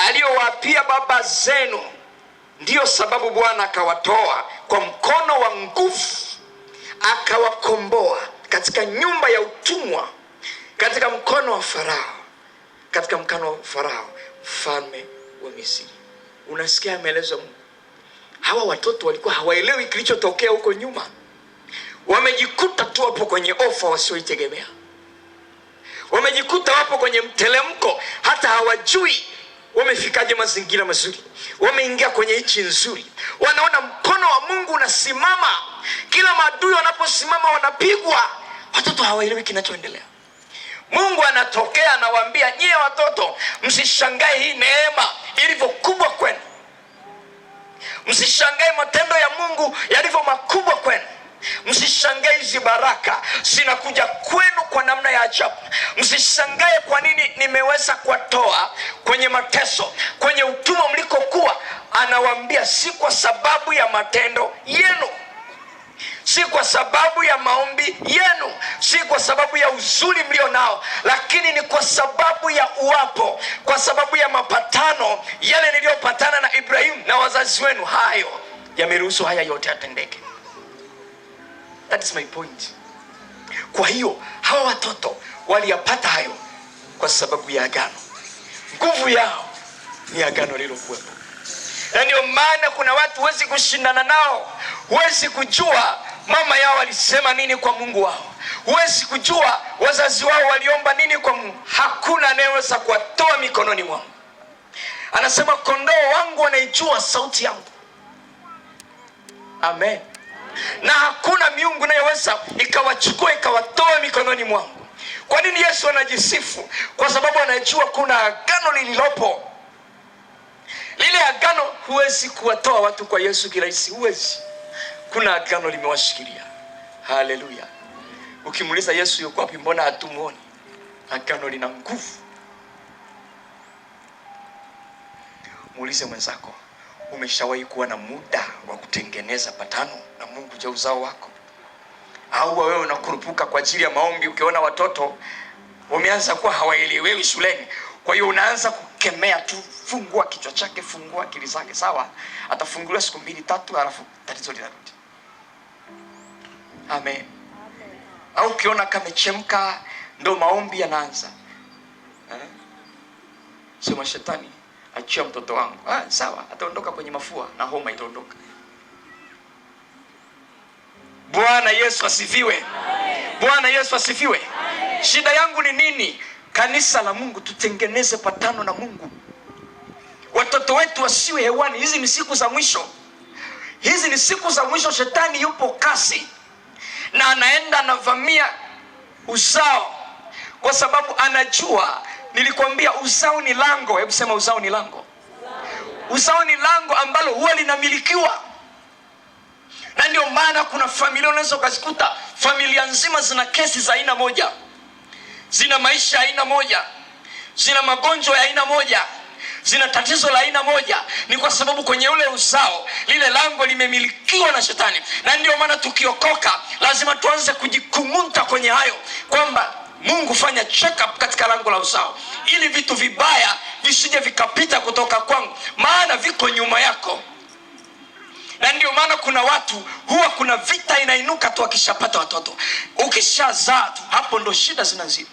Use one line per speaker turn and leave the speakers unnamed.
aliyowapia baba zenu. Ndiyo sababu Bwana akawatoa kwa mkono wa nguvu, akawakomboa katika nyumba ya utumwa, katika mkono wa Farao, mfalme wa Misri. Unasikia ameeleza Mungu. Hawa watoto walikuwa hawaelewi kilichotokea huko nyuma. Wamejikuta tu wapo kwenye ofa wasioitegemea. Wamejikuta wapo kwenye mtelemko, hata hawajui wamefikaje mazingira mazuri. Wameingia kwenye nchi nzuri. Wanaona mkono wa Mungu unasimama. Kila maadui wanaposimama wanapigwa. Watoto hawaelewi kinachoendelea. Mungu anatokea anawaambia, nyie watoto msishangae hii neema ilivyo kubwa kwenu. Msishangae matendo ya Mungu yalivyo makubwa kwenu. Msishangae hizi baraka zinakuja kwenu kwa namna ya ajabu. Msishangae kwa nini nimeweza kuwatoa kwenye mateso, kwenye utumwa mlikokuwa. Anawaambia si kwa sababu ya matendo yenu, si kwa sababu ya maombi yenu, si kwa sababu ya uzuri mlio nao, lakini ni kwa sababu ya uwapo, kwa sababu ya mapatano yale niliyopatana na Ibrahimu na wazazi wenu. Hayo yameruhusu haya yote yatendeke. That is my point. Kwa hiyo hawa watoto waliyapata hayo kwa sababu ya agano. Nguvu yao ni agano lilokuwepo. Na ndio maana kuna watu huwezi kushindana nao. Huwezi kujua mama yao walisema nini kwa Mungu wao. Huwezi kujua wazazi wao waliomba nini kwa Mungu. Hakuna anayeweza kuwatoa mikononi mwangu. Anasema kondoo wangu wanaijua sauti yangu. Amen. Na hakuna miungu inayoweza ikawachukua ikawatoa mikononi mwangu. Kwa nini Yesu anajisifu? Kwa sababu anajua kuna agano lililopo. Lile agano huwezi kuwatoa watu kwa Yesu kirahisi, huwezi. Kuna agano limewashikilia. Haleluya. Ukimuuliza Yesu yuko wapi, mbona hatumuoni? Agano lina nguvu. Muulize mwenzako, umeshawahi kuwa na muda wa kutengeneza patano na Mungu ja uzao wako? Au wewe unakurupuka kwa ajili ya maombi ukiona watoto wameanza kuwa hawaelewi shuleni, kwa hiyo unaanza kukemea tu, fungua kichwa chake, fungua akili zake, sawa? Atafunguliwa siku 2-3 alafu tatizo linarudi. Amen. Au ukiona kamechemka ndo maombi yanaanza. Sema shetani, achia mtoto wangu. Sawa, ataondoka kwenye mafua na homa itaondoka. Bwana Yesu asifiwe. Bwana Yesu asifiwe. Shida yangu ni nini? Kanisa la Mungu tutengeneze patano na Mungu. Watoto wetu wasiwe hewani. Hizi ni siku za mwisho. Hizi ni siku za mwisho. Shetani yupo kasi na anaenda anavamia uzao, kwa sababu anajua, nilikwambia uzao ni lango. Hebu sema uzao ni lango. Uzao ni lango ambalo huwa linamilikiwa. Na ndio maana kuna familia unaweza ukazikuta familia nzima zina kesi za aina moja, zina maisha aina moja, zina magonjwa ya aina moja, zina tatizo la aina moja. Ni kwa sababu kwenye ule uzao lile lango limemilikiwa na shetani. Na ndio maana tukiokoka lazima tuanze kujikumuta kwenye hayo, kwamba Mungu fanya check up katika lango la uzao, ili vitu vibaya visije vikapita kutoka kwangu, maana viko nyuma yako. Na ndio maana kuna watu huwa kuna vita inainuka tu akishapata watoto. Ukishazaa tu hapo ndo shida zinazidi.